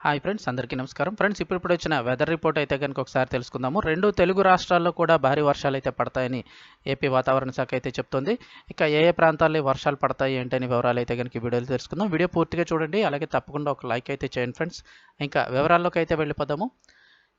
Hi friends, అందరికీ నమస్కారం. Friends, ఇప్పుడు వచ్చిన వెదర్ రిపోర్ట్ అయితే కనుక ఒకసారి తెలుసుకుందాము. 2 తెలుగు రాష్ట్రాల్లో కూడా భారీ వర్షాలు అయితే పడతాయని ఏపీ వాతావరణ శాఖ అయితే చెప్తోంది. ఇక ఏ ప్రాంతాల్లో వర్షాలు పడతాయి ఏంటని వివరాలు అయితే కనుక ఈ వీడియోలో తెలుసుకుందాం. వీడియో పూర్తిగా చూడండి, అలాగే తప్పకుండా ఒక లైక్ అయితే చేయండి ఫ్రెండ్స్. ఇంకా వివరాల్లోకి అయితే వెళ్ళిపోదాము.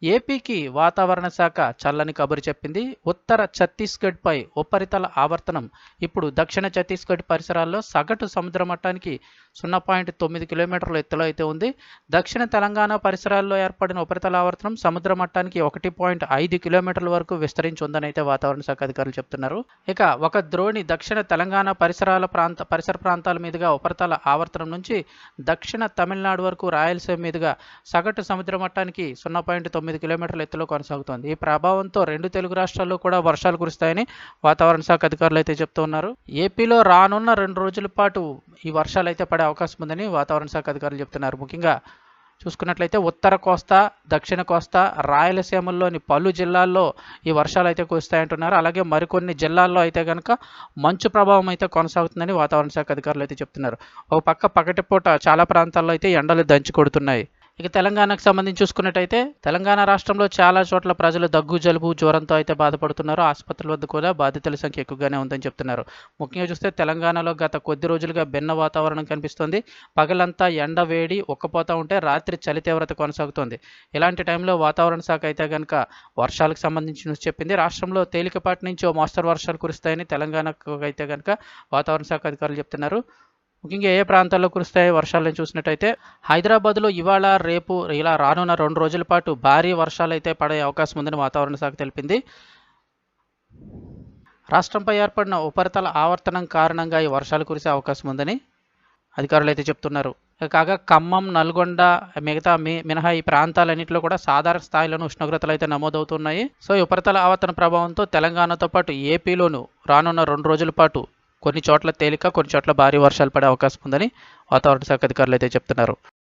ఏపీకి వాతావరణ శాఖ చల్లని కబురు చెప్పింది. ఉత్తర ఛత్తీస్గఢ్పై ఉపరితల ఆవర్తనం ఇప్పుడు దక్షిణ ఛత్తీస్గఢ్ పరిసరాల్లో సగటు సముద్ర మట్టానికి 0.9 కిలోమీటర్ల ఎత్తులో అయితే ఉంది. దక్షిణ తెలంగాణ పరిసరాల్లో ఏర్పడిన ఉపరితల ఆవర్తనం సముద్ర మట్టానికి 1.5 కిలోమీటర్ల వరకు విస్తరించి ఉందని అయితే వాతావరణ శాఖ అధికారులు చెప్తున్నారు. ఇక ఒక ద్రోణి దక్షిణ తెలంగాణ పరిసర ప్రాంతాల మీదుగా ఉపరితల ఆవర్తనం నుంచి దక్షిణ తమిళనాడు వరకు రాయలసీమ మీదుగా సగటు సముద్ర మట్టానికి 0.9 కిలోమీటర్ల ఎత్తులో కొనసాగుతోంది. ఈ ప్రభావంతో 2 తెలుగు రాష్ట్రాల్లో కూడా వర్షాలు కురుస్తాయని వాతావరణ శాఖ అధికారులు అయితే చెప్తున్నారు. ఏపీలో రానున్న 2 రోజుల పాటు ఈ వర్షాలు అయితే పడే అవకాశం ఉందని వాతావరణ శాఖ అధికారులు చెప్తున్నారు. ముఖ్యంగా చూసుకున్నట్లయితే ఉత్తర కోస్తా, దక్షిణ కోస్తా, రాయలసీమల్లోని పలు జిల్లాల్లో ఈ వర్షాలు అయితే కురుస్తాయంటున్నారు. అలాగే మరికొన్ని జిల్లాల్లో అయితే కనుక మంచు ప్రభావం అయితే కొనసాగుతుందని వాతావరణ శాఖ అధికారులు అయితే చెప్తున్నారు. ఒక పక్క పగటిపూట చాలా ప్రాంతాల్లో అయితే ఎండలు దంచి కొడుతున్నాయి. ఇక తెలంగాణకు సంబంధించి చూసుకున్నట్టయితే తెలంగాణ రాష్ట్రంలో చాలా చోట్ల ప్రజలు దగ్గు, జలుబు, జ్వరంతో అయితే బాధపడుతున్నారు. ఆసుపత్రుల వద్ద కూడా బాధితుల సంఖ్య ఎక్కువగానే ఉందని చెప్తున్నారు. ముఖ్యంగా చూస్తే తెలంగాణలో గత కొద్ది రోజులుగా భిన్న వాతావరణం కనిపిస్తుంది. పగలంతా ఎండ వేడి ఉక్కపోతా ఉంటే రాత్రి చలి తీవ్రత కొనసాగుతోంది. ఇలాంటి టైంలో వాతావరణ శాఖ అయితే కనుక వర్షాలకు సంబంధించి న్యూస్ చెప్పింది. రాష్ట్రంలో తేలికపాటి నుంచి ఓ మోస్తరు వర్షాలు కురుస్తాయని తెలంగాణకు అయితే కనుక వాతావరణ శాఖ అధికారులు చెప్తున్నారు. ముఖ్యంగా ఏ ప్రాంతాల్లో కురుస్తాయి వర్షాలను చూసినట్టయితే హైదరాబాద్లో ఇవాళ రేపు ఇలా రానున్న 2 రోజుల పాటు భారీ వర్షాలు అయితే పడే అవకాశం ఉందని వాతావరణ శాఖ తెలిపింది. రాష్ట్రంపై ఏర్పడిన ఉపరితల ఆవర్తనం కారణంగా ఈ వర్షాలు కురిసే అవకాశం ఉందని అధికారులు అయితే చెప్తున్నారు. కాగా ఖమ్మం, నల్గొండ మిగతా మినహా ఈ ప్రాంతాలన్నింటిలో కూడా సాధారణ స్థాయిలోని ఉష్ణోగ్రతలు అయితే నమోదవుతున్నాయి. సో ఈ ఉపరితల ఆవర్తన ప్రభావంతో తెలంగాణతో పాటు ఏపీలోను రానున్న 2 రోజుల పాటు కొన్ని చోట్ల తేలిక, కొన్ని చోట్ల భారీ వర్షాలు పడే అవకాశం ఉందని వాతావరణ శాఖ అధికారులు అయితే చెప్తున్నారు.